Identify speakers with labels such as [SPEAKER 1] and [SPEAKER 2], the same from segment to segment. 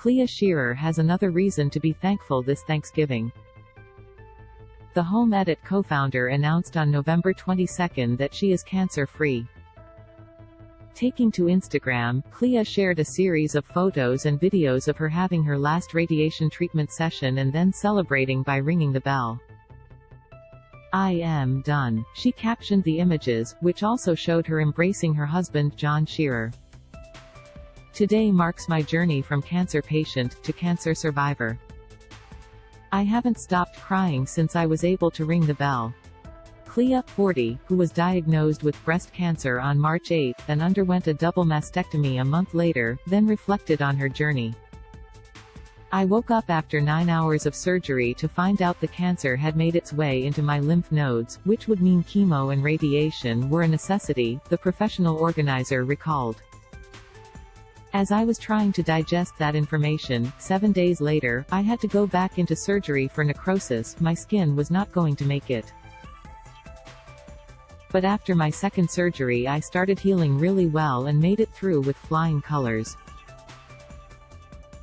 [SPEAKER 1] Clea Shearer has another reason to be thankful this Thanksgiving. The Home Edit co-founder announced on November 22 that she is cancer-free. Taking to Instagram, Clea shared a series of photos and videos of her having her last radiation treatment session and then celebrating by ringing the bell. "I am done," she captioned the images, which also showed her embracing her husband John Shearer. "Today marks my journey from cancer patient to cancer survivor. I haven't stopped crying since I was able to ring the bell." Clea, 40, who was diagnosed with breast cancer on March 8 and underwent a double mastectomy a month later, then reflected on her journey. "I woke up after 9 hours of surgery to find out the cancer had made its way into my lymph nodes, which would mean chemo and radiation were a necessity," the professional organizer recalled. "As I was trying to digest that information, 7 days later, I had to go back into surgery for necrosis. My skin was not going to make it. But after my second surgery I started healing really well and made it through with flying colors."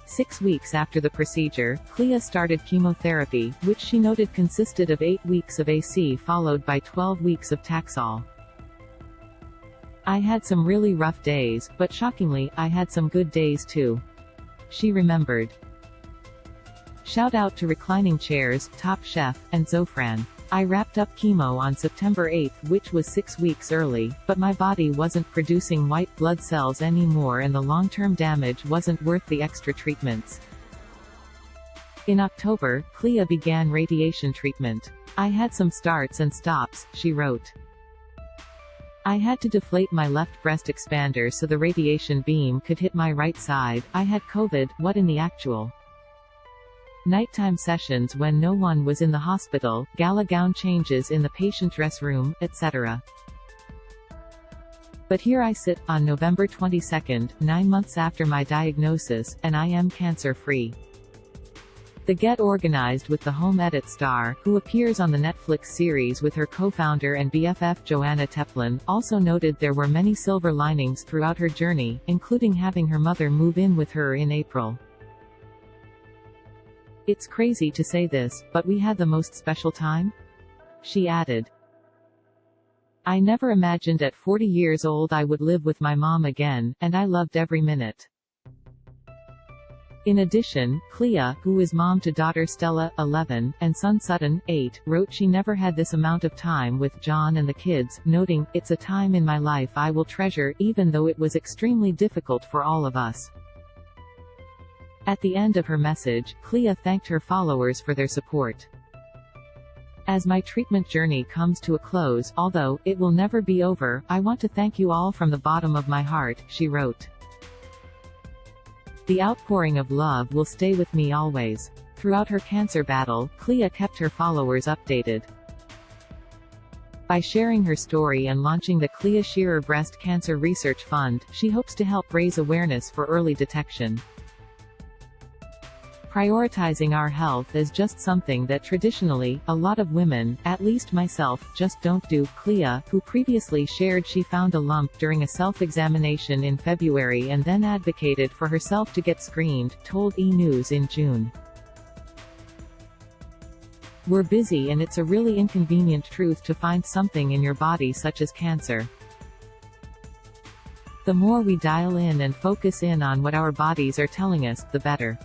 [SPEAKER 1] 6 weeks after the procedure, Clea started chemotherapy, which she noted consisted of 8 weeks of AC followed by 12 weeks of Taxol. "I had some really rough days, but shockingly, I had some good days too," she remembered. Shout out to Reclining Chairs, Top Chef, and Zofran. "I wrapped up chemo on September 8, which was 6 weeks early, but my body wasn't producing white blood cells anymore and the long-term damage wasn't worth the extra treatments." In October, Clea began radiation treatment. "I had some starts and stops," she wrote. "I had to deflate my left breast expander so the radiation beam could hit my right side. I had COVID, what in the actual? Nighttime sessions when no one was in the hospital, gala gown changes in the patient dress room, etc. But here I sit, on November 22, 9 months after my diagnosis, and I am cancer-free." The Get Organized with the Home Edit star, who appears on the Netflix series with her co-founder and BFF Joanna Teplin, also noted there were many silver linings throughout her journey, including having her mother move in with her in April. "It's crazy to say this, but we had the most special time," she added. "I never imagined at 40 years old I would live with my mom again, and I loved every minute." In addition, Clea, who is mom to daughter Stella, 11, and son Sutton, 8, wrote she never had this amount of time with John and the kids, noting, "It's a time in my life I will treasure, even though it was extremely difficult for all of us." At the end of her message, Clea thanked her followers for their support. "As my treatment journey comes to a close, although it will never be over, I want to thank you all from the bottom of my heart," she wrote. "The outpouring of love will stay with me always." Throughout her cancer battle, Clea kept her followers updated. By sharing her story and launching the Clea Shearer Breast Cancer Research Fund, she hopes to help raise awareness for early detection. "Prioritizing our health is just something that traditionally, a lot of women, at least myself, just don't do," Clea, who previously shared she found a lump during a self-examination in February and then advocated for herself to get screened, told E! News in June. "We're busy and it's a really inconvenient truth to find something in your body such as cancer. The more we dial in and focus in on what our bodies are telling us, the better.